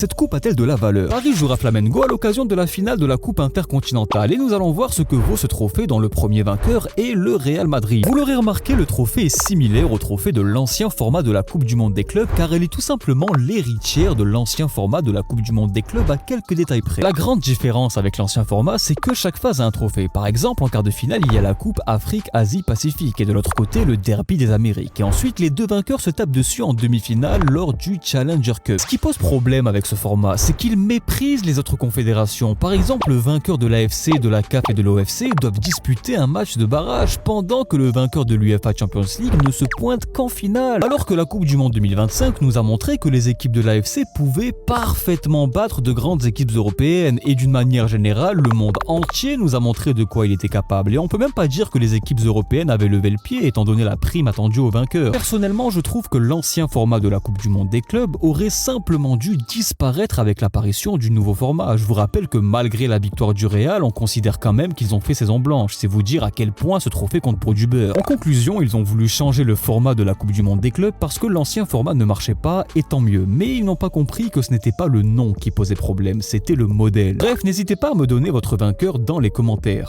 Cette coupe a-t-elle de la valeur? Paris jouera Flamengo à l'occasion de la finale de la Coupe intercontinentale et nous allons voir ce que vaut ce trophée dans le premier vainqueur et le Real Madrid. Vous l'aurez remarqué, le trophée est similaire au trophée de l'ancien format de la Coupe du Monde des clubs car elle est tout simplement l'héritière de l'ancien format de la Coupe du Monde des clubs à quelques détails près. La grande différence avec l'ancien format, c'est que chaque phase a un trophée. Par exemple, en quart de finale, il y a la Coupe Afrique, Asie, Pacifique et de l'autre côté, le Derby des Amériques. Et ensuite, les deux vainqueurs se tapent dessus en demi-finale lors du Challenger Cup. Ce qui pose problème avec ce format, c'est qu'il méprise les autres confédérations. Par exemple, le vainqueur de l'AFC, de la CAF et de l'OFC doivent disputer un match de barrage pendant que le vainqueur de l'UEFA Champions League ne se pointe qu'en finale. Alors que la Coupe du Monde 2025 nous a montré que les équipes de l'AFC pouvaient parfaitement battre de grandes équipes européennes et d'une manière générale, le monde entier nous a montré de quoi il était capable. Et on peut même pas dire que les équipes européennes avaient levé le pied étant donné la prime attendue aux vainqueurs. Personnellement, je trouve que l'ancien format de la Coupe du Monde des clubs aurait simplement dû disparaître avec l'apparition du nouveau format. Je vous rappelle que malgré la victoire du Real, on considère quand même qu'ils ont fait saison blanche. C'est vous dire à quel point ce trophée compte pour du beurre. En conclusion, ils ont voulu changer le format de la Coupe du Monde des clubs parce que l'ancien format ne marchait pas et tant mieux. Mais ils n'ont pas compris que ce n'était pas le nom qui posait problème, c'était le modèle. Bref, n'hésitez pas à me donner votre vainqueur dans les commentaires.